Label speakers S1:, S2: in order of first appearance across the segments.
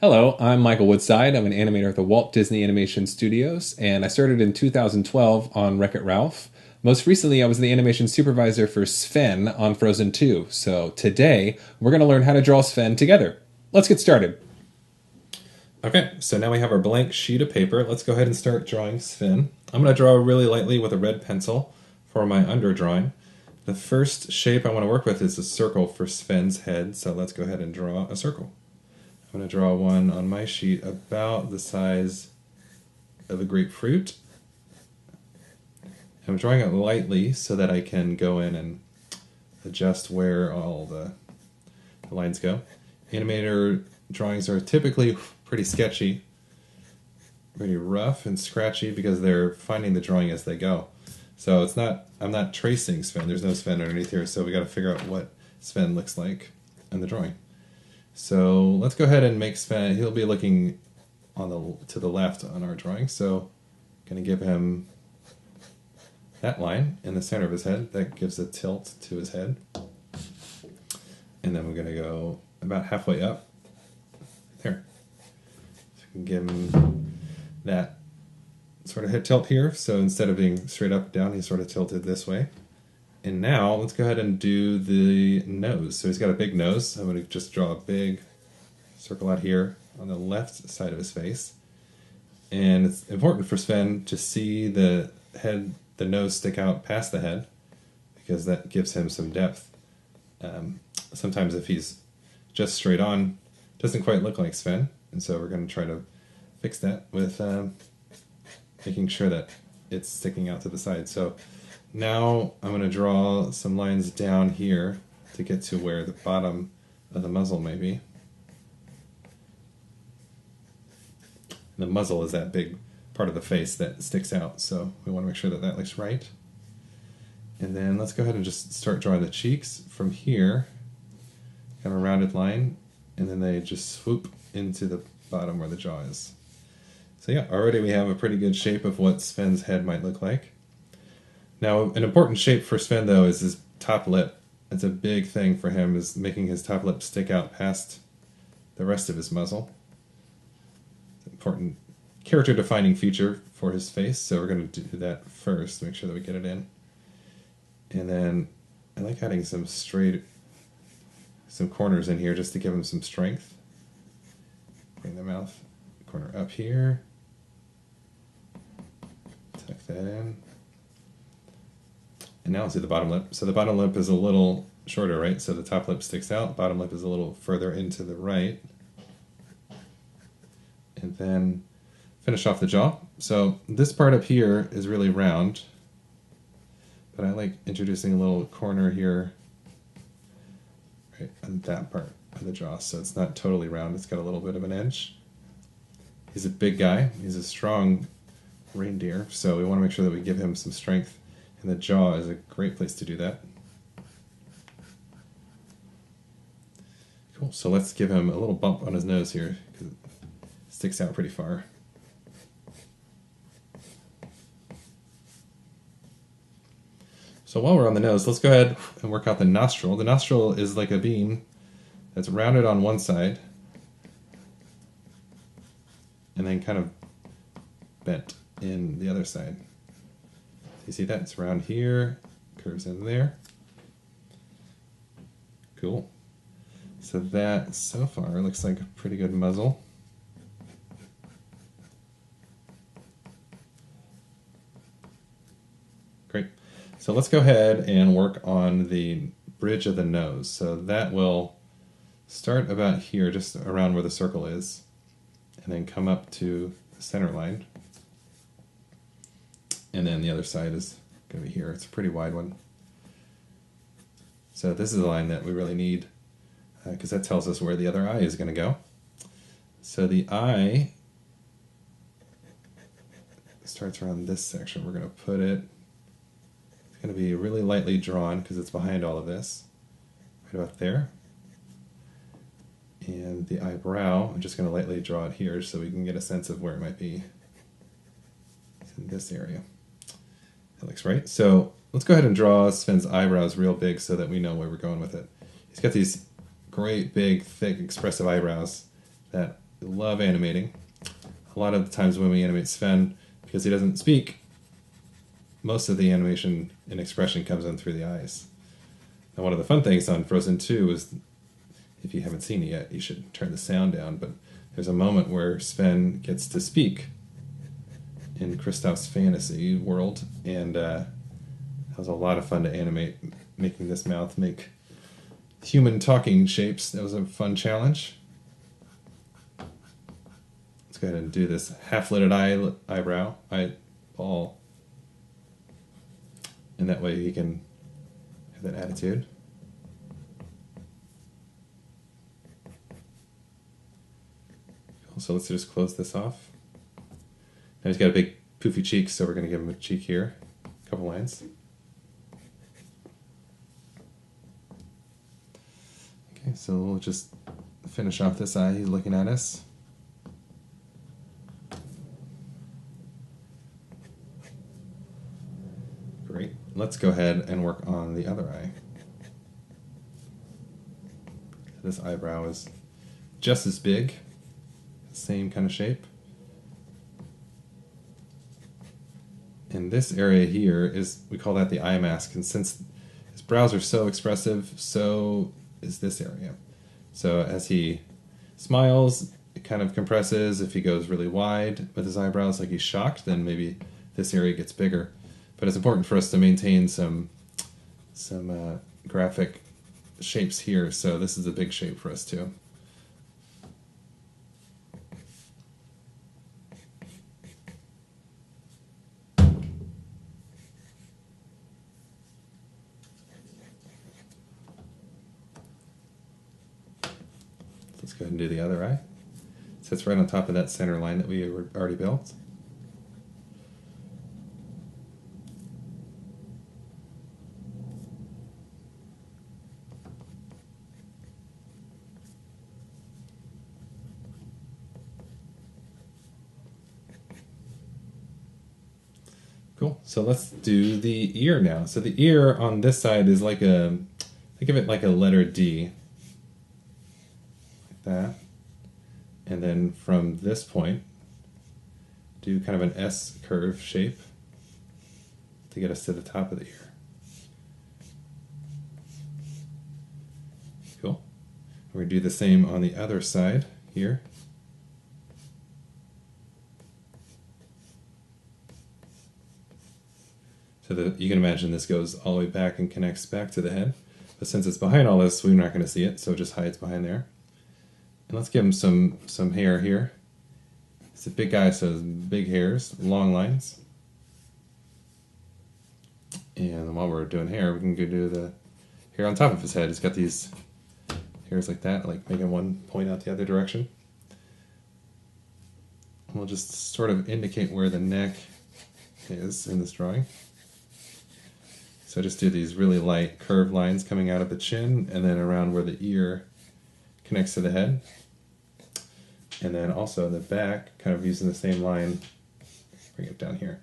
S1: Hello, I'm Michael Woodside. I'm an animator at the Walt Disney Animation Studios, and I started in 2012 on Wreck-It Ralph. Most recently, I was the animation supervisor for Sven on Frozen 2. So today, we're going to learn how to draw Sven together. Let's get started. Okay, so now we have our blank sheet of paper. Let's go ahead and start drawing Sven. I'm going to draw really lightly with a red pencil for my underdrawing. The first shape I want to work with is a circle for Sven's head, so let's go ahead and draw a circle. I'm going to draw one on my sheet about the size of a grapefruit. I'm drawing it lightly so that I can go in and adjust where all the lines go. Animator drawings are typically pretty sketchy, pretty rough and scratchy because they're finding the drawing as they go. So I'm not tracing Sven, there's no Sven underneath here, so we got to figure out what Sven looks like in the drawing. So let's go ahead and make Sven, he'll be looking to the left on our drawing, so I'm going to give him that line in the center of his head. That gives a tilt to his head. And then we're going to go about halfway up. There. So we can give him that sort of head tilt here. So instead of being straight up and down, he's sort of tilted this way. And now let's go ahead and do the nose. So he's got a big nose. I'm going to just draw a big circle out here on the left side of his face. And it's important for Sven to see the nose stick out past the head because that gives him some depth. Sometimes if he's just straight on, it doesn't quite look like Sven, and so we're going to try to fix that with making sure that it's sticking out to the side. So now I'm going to draw some lines down here to get to where the bottom of the muzzle may be. The muzzle is that big part of the face that sticks out, so we want to make sure that that looks right. And then let's go ahead and just start drawing the cheeks from here, kind of a rounded line, and then they just swoop into the bottom where the jaw is. So yeah, already we have a pretty good shape of what Sven's head might look like. Now, an important shape for Sven, though, is his top lip. It's a big thing for him, is making his top lip stick out past the rest of his muzzle. It's an important character-defining feature for his face, so we're going to do that first, make sure that we get it in. And then I like adding some corners in here just to give him some strength. Bring the mouth corner up here. Tuck that in. And now let's do the bottom lip. So the bottom lip is a little shorter, right? So the top lip sticks out, bottom lip is a little further into the right. And then finish off the jaw. So this part up here is really round, but I like introducing a little corner here, right on that part of the jaw, so it's not totally round, it's got a little bit of an edge. He's a big guy, he's a strong reindeer, so we want to make sure that we give him some strength, and the jaw is a great place to do that. Cool, so let's give him a little bump on his nose here, because it sticks out pretty far. So while we're on the nose, let's go ahead and work out the nostril. The nostril is like a bean that's rounded on one side and then kind of bent in the other side. You see that? It's round here, curves in there. Cool. So that, so far, looks like a pretty good muzzle. Great. So let's go ahead and work on the bridge of the nose. So that will start about here, just around where the circle is, and then come up to the center line. And then the other side is going to be here. It's a pretty wide one. So this is the line that we really need, because that tells us where the other eye is going to go. So the eye starts around this section. We're going to put it, it's going to be really lightly drawn because it's behind all of this, right about there. And the eyebrow, I'm just going to lightly draw it here so we can get a sense of where it might be. It's in this area. That looks right. So let's go ahead and draw Sven's eyebrows real big so that we know where we're going with it. He's got these great, big, thick, expressive eyebrows that love animating. A lot of the times when we animate Sven, because he doesn't speak, most of the animation and expression comes in through the eyes. And one of the fun things on Frozen 2 is, if you haven't seen it yet, you should turn the sound down, but there's a moment where Sven gets to speak in Kristoff's fantasy world, and that was a lot of fun to animate, making this mouth make human talking shapes. That was a fun challenge. Let's go ahead and do this half-lidded eyeball, and that way he can have that attitude. Cool. So let's just close this off. Now he's got a big poofy cheek, so we're going to give him a cheek here, a couple lines. Okay, so we'll just finish off this eye. He's looking at us. Great. Let's go ahead and work on the other eye. This eyebrow is just as big, same kind of shape. And this area here is, we call that the eye mask, and since his brows are so expressive, so is this area. So as he smiles, it kind of compresses. If he goes really wide with his eyebrows, like he's shocked, then maybe this area gets bigger. But it's important for us to maintain some graphic shapes here, so this is a big shape for us too. Let's go ahead and do the other eye. It sits right on top of that center line that we already built. Cool. So let's do the ear now. So the ear on this side is like a, think of it like a letter D. Like that. And then from this point, do kind of an S curve shape to get us to the top of the ear. Cool. We're going to do the same on the other side here. So that you can imagine this goes all the way back and connects back to the head. But since it's behind all this, we're not going to see it, so it just hides behind there. And let's give him some hair here. He's a big guy, so big hairs, long lines. And while we're doing hair, we can go do the hair on top of his head. He's got these hairs like that, like making one point out the other direction. And we'll just sort of indicate where the neck is in this drawing. So just do these really light curved lines coming out of the chin and then around where the ear connects to the head. And then also in the back, kind of using the same line, bring it down here.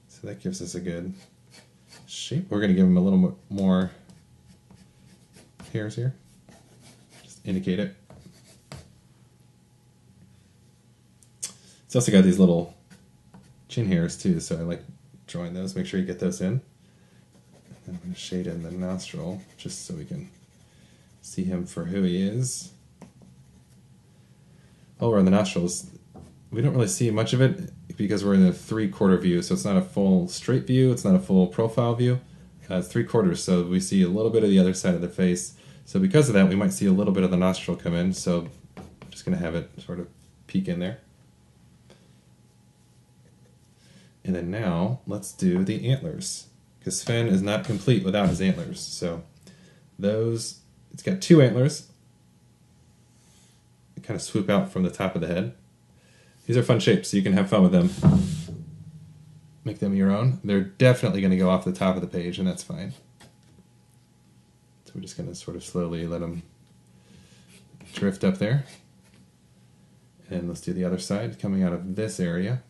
S1: So that gives us a good shape. We're going to give him a little bit more hairs here. Just indicate it. It's also got these little chin hairs too, so I like drawing those. Make sure you get those in. And I'm going to shade in the nostril just so we can see him for who he is. While we're on the nostrils, we don't really see much of it because we're in a 3/4 view, so it's not a full straight view, it's not a full profile view. It's 3/4, so we see a little bit of the other side of the face. So because of that, we might see a little bit of the nostril come in, so I'm just going to have it sort of peek in there. And then now, let's do the antlers, because Sven is not complete without his antlers. So those, it's got 2 antlers. They kind of swoop out from the top of the head. These are fun shapes, so you can have fun with them. Make them your own. They're definitely going to go off the top of the page, and that's fine. So we're just going to sort of slowly let them drift up there. And let's do the other side, coming out of this area.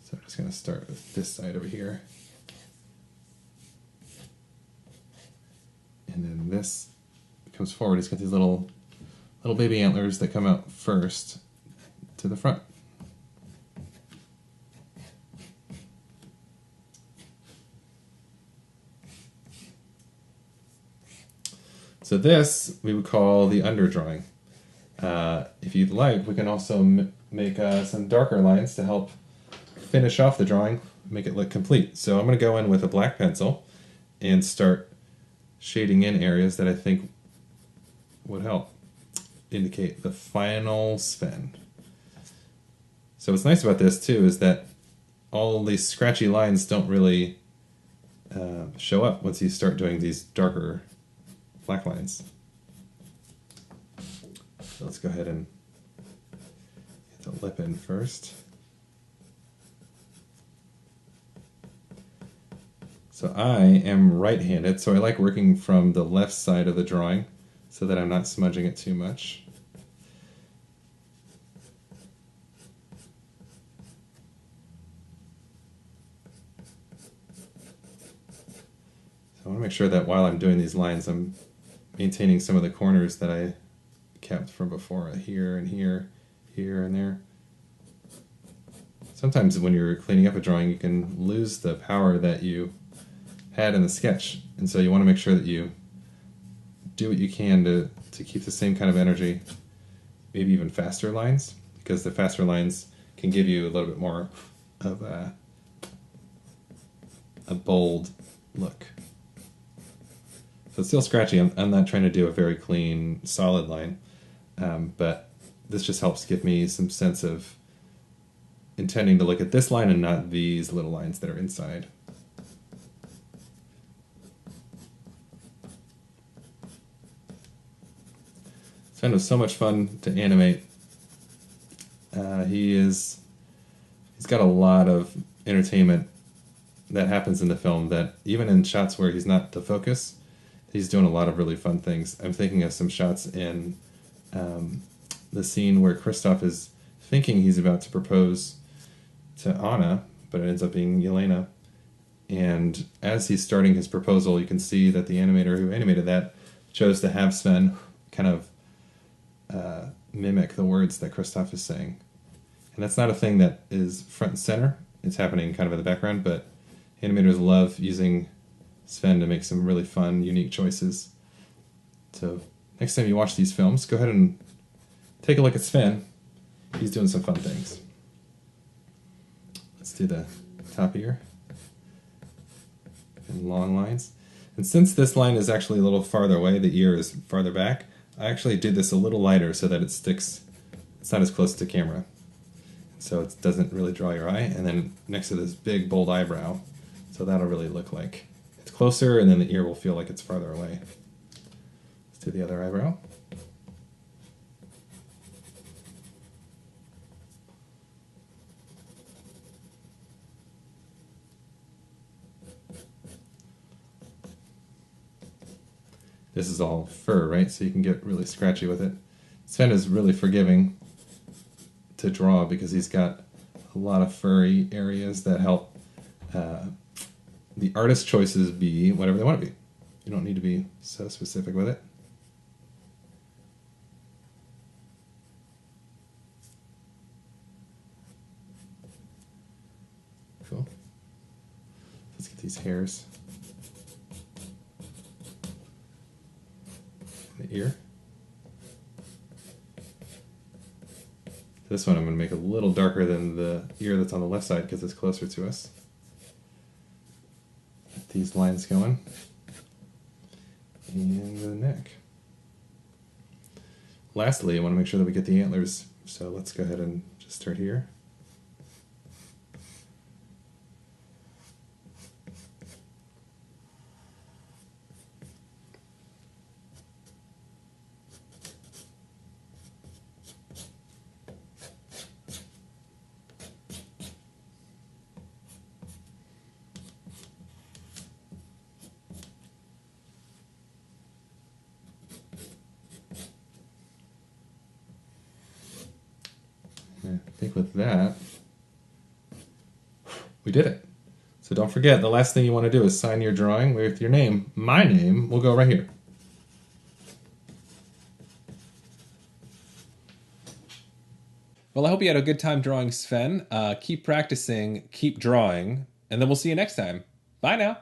S1: So I'm just going to start with this side over here. And then this comes forward. He's got these little little baby antlers that come out first to the front. So this we would call the underdrawing. If you'd like, we can also make some darker lines to help finish off the drawing, make it look complete. So I'm going to go in with a black pencil and start shading in areas that I think would help indicate the final Sven. So what's nice about this too is that all these scratchy lines don't really show up once you start doing these darker black lines. So let's go ahead and get the lip in first. So I am right-handed, so I like working from the left side of the drawing so that I'm not smudging it too much. So I want to make sure that while I'm doing these lines, I'm maintaining some of the corners that I kept from before, here and here, here and there. Sometimes when you're cleaning up a drawing, you can lose the power that you had in the sketch, and so you want to make sure that you do what you can to keep the same kind of energy, maybe even faster lines, because the faster lines can give you a little bit more of a bold look. So it's still scratchy. I'm not trying to do a very clean, solid line, but this just helps give me some sense of intending to look at this line and not these little lines that are inside. Sven was so much fun to animate. He's got a lot of entertainment that happens in the film, that even in shots where he's not the focus, he's doing a lot of really fun things. I'm thinking of some shots in the scene where Kristoff is thinking he's about to propose to Anna, but it ends up being Yelena. And as he's starting his proposal, you can see that the animator who animated that chose to have Sven kind of mimic the words that Kristoff is saying. And that's not a thing that is front and center. It's happening kind of in the background, but animators love using Sven to make some really fun, unique choices. So next time you watch these films, go ahead and take a look at Sven. He's doing some fun things. Let's do the top ear and long lines. And since this line is actually a little farther away, the ear is farther back, I actually did this a little lighter so that it sticks, it's not as close to camera. So it doesn't really draw your eye. And then next to this big, bold eyebrow, so that'll really look like it's closer, and then the ear will feel like it's farther away. Let's do the other eyebrow. This is all fur, right? So you can get really scratchy with it. Sven is really forgiving to draw because he's got a lot of furry areas that help the artist's choices be whatever they want to be. You don't need to be so specific with it. Cool. Let's get these hairs. The ear. This one I'm going to make a little darker than the ear that's on the left side because it's closer to us. Get these lines going. And the neck. Lastly, I want to make sure that we get the antlers, so let's go ahead and just start here. I think with that, we did it. So don't forget, the last thing you want to do is sign your drawing with your name. My name will go right here.
S2: Well, I hope you had a good time drawing, Sven. Keep practicing, keep drawing, and then we'll see you next time. Bye now.